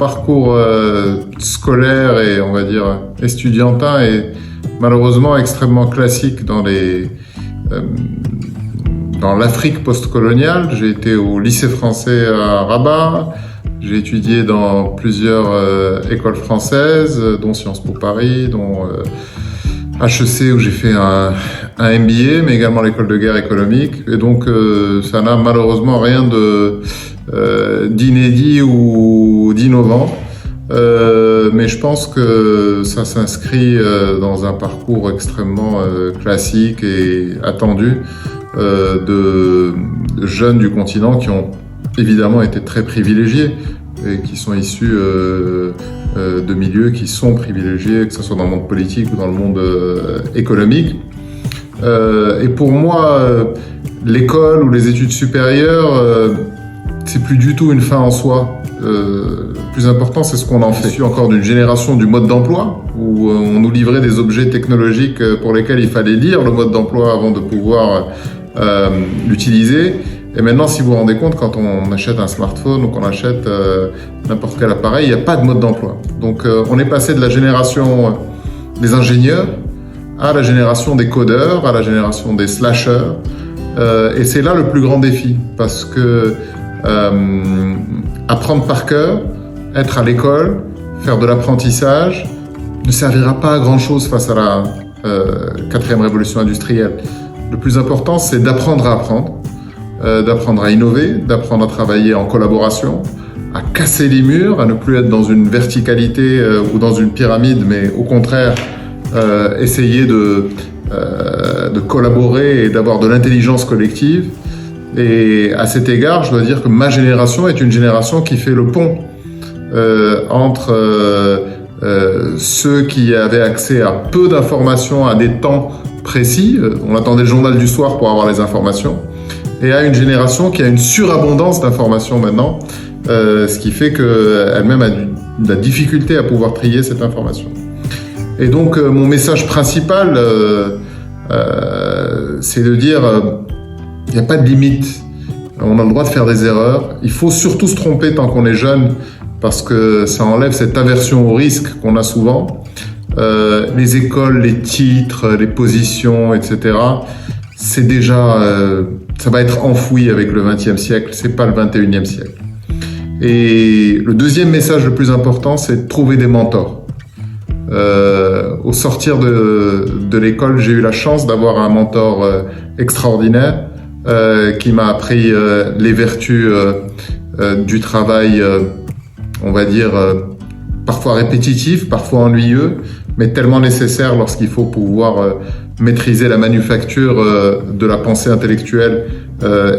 parcours scolaire et on va dire estudiantin est malheureusement extrêmement classique dans l'Afrique postcoloniale. J'ai été au lycée français à Rabat, j'ai étudié dans plusieurs écoles françaises, dont Sciences Po Paris, dont HEC où j'ai fait un MBA, mais également l'école de guerre économique. Et donc ça n'a malheureusement rien d'inédit ou d'innovant. Mais je pense que ça s'inscrit dans un parcours extrêmement classique et attendu de jeunes du continent qui ont évidemment été très privilégiés et qui sont issus de milieux qui sont privilégiés, que ce soit dans le monde politique ou dans le monde économique. Et pour moi, l'école ou les études supérieures, c'est plus du tout une fin en soi. Le plus important, c'est ce qu'on en fait. Je suis encore d'une génération du mode d'emploi, où on nous livrait des objets technologiques pour lesquels il fallait lire le mode d'emploi avant de pouvoir l'utiliser. Et maintenant, si vous vous rendez compte, quand on achète un smartphone ou qu'on achète n'importe quel appareil, il n'y a pas de mode d'emploi. Donc on est passé de la génération des ingénieurs à la génération des codeurs, à la génération des slashers. Et c'est là le plus grand défi, parce que apprendre par cœur, être à l'école, faire de l'apprentissage, ne servira pas à grand-chose face à la quatrième révolution industrielle. Le plus important, c'est d'apprendre à apprendre, d'apprendre à innover, d'apprendre à travailler en collaboration, à casser les murs, à ne plus être dans une verticalité ou dans une pyramide, mais au contraire, essayer de collaborer et d'avoir de l'intelligence collective. Et à cet égard, je dois dire que ma génération est une génération qui fait le pont entre ceux qui avaient accès à peu d'informations à des temps précis, on attendait le journal du soir pour avoir les informations, et à une génération qui a une surabondance d'informations maintenant, ce qui fait qu'elle-même a de la difficulté à pouvoir trier cette information. Et donc mon message principal, c'est de dire il n'y a pas de limite, on a le droit de faire des erreurs, il faut surtout se tromper tant qu'on est jeune, parce que ça enlève cette aversion au risque qu'on a souvent. Les écoles, les titres, les positions, etc., c'est déjà, ça va être enfoui avec le XXe siècle, c'est pas le XXIe siècle. Et le deuxième message le plus important, c'est de trouver des mentors. Au sortir de l'école, j'ai eu la chance d'avoir un mentor extraordinaire qui m'a appris les vertus du travail, on va dire, parfois répétitif, parfois ennuyeux, mais tellement nécessaire lorsqu'il faut pouvoir maîtriser la manufacture de la pensée intellectuelle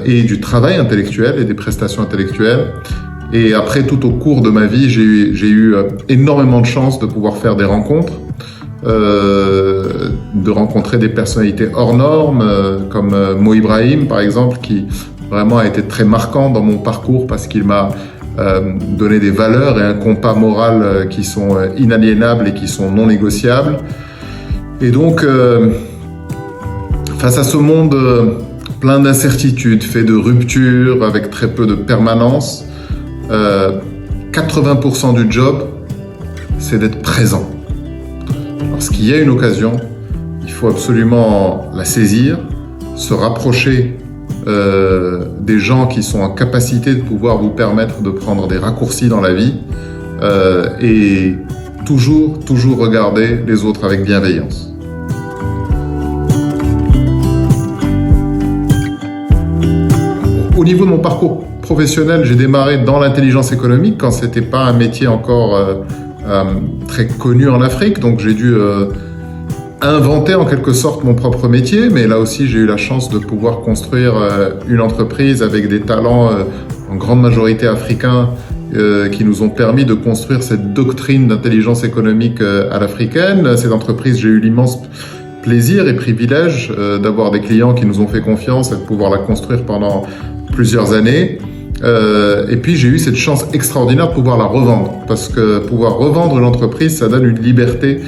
et du travail intellectuel et des prestations intellectuelles. Et après, tout au cours de ma vie, j'ai eu énormément de chance de pouvoir faire des rencontres, de rencontrer des personnalités hors normes, comme Mo Ibrahim, par exemple, qui vraiment a été très marquant dans mon parcours parce qu'il m'a donner des valeurs et un compas moral qui sont inaliénables et qui sont non négociables. Et donc, face à ce monde plein d'incertitudes, fait de ruptures, avec très peu de permanence, 80% du job, c'est d'être présent. Lorsqu'il y a une occasion, il faut absolument la saisir, se rapprocher des gens qui sont en capacité de pouvoir vous permettre de prendre des raccourcis dans la vie et toujours regarder les autres avec bienveillance. Au niveau de mon parcours professionnel, j'ai démarré dans l'intelligence économique quand c'était pas un métier encore très connu en Afrique, donc j'ai dû inventer en quelque sorte mon propre métier, mais là aussi j'ai eu la chance de pouvoir construire une entreprise avec des talents en grande majorité africains qui nous ont permis de construire cette doctrine d'intelligence économique à l'africaine. Cette entreprise, j'ai eu l'immense plaisir et privilège d'avoir des clients qui nous ont fait confiance et de pouvoir la construire pendant plusieurs années. Et puis j'ai eu cette chance extraordinaire de pouvoir la revendre, parce que pouvoir revendre une entreprise, ça donne une liberté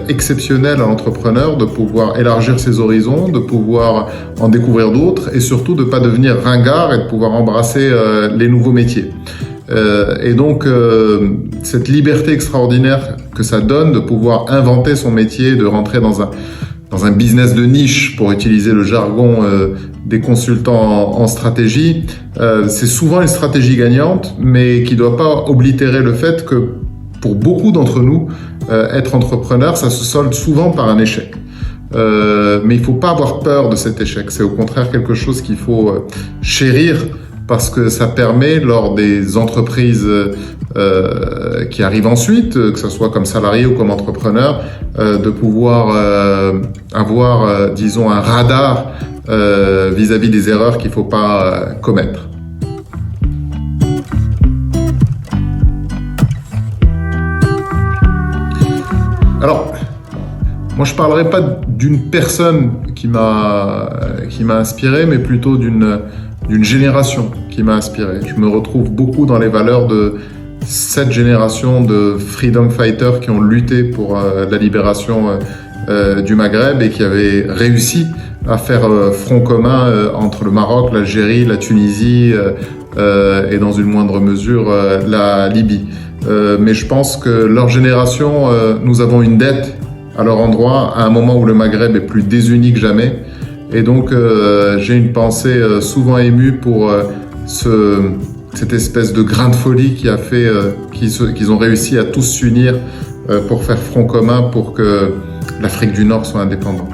exceptionnelle à l'entrepreneur de pouvoir élargir ses horizons, de pouvoir en découvrir d'autres et surtout de ne pas devenir ringard et de pouvoir embrasser les nouveaux métiers. Et donc, cette liberté extraordinaire que ça donne de pouvoir inventer son métier, de rentrer dans un business de niche, pour utiliser le jargon des consultants en stratégie, c'est souvent une stratégie gagnante, mais qui ne doit pas oblitérer le fait que pour beaucoup d'entre nous, être entrepreneur, ça se solde souvent par un échec. Mais il ne faut pas avoir peur de cet échec. C'est au contraire quelque chose qu'il faut chérir, parce que ça permet, lors des entreprises qui arrivent ensuite, que ce soit comme salarié ou comme entrepreneur, de pouvoir avoir, disons, un radar vis-à-vis des erreurs qu'il ne faut pas commettre. Alors, moi je ne parlerai pas d'une personne qui m'a inspiré, mais plutôt d'une génération qui m'a inspiré. Je me retrouve beaucoup dans les valeurs de cette génération de freedom fighters qui ont lutté pour la libération du Maghreb et qui avaient réussi à faire front commun entre le Maroc, l'Algérie, la Tunisie et dans une moindre mesure la Libye. Mais je pense que leur génération, nous avons une dette à leur endroit, à un moment où le Maghreb est plus désuni que jamais. Et donc, j'ai une pensée souvent émue pour cette espèce de grain de folie qui a fait qu'ils ont réussi à tous s'unir pour faire front commun pour que l'Afrique du Nord soit indépendante.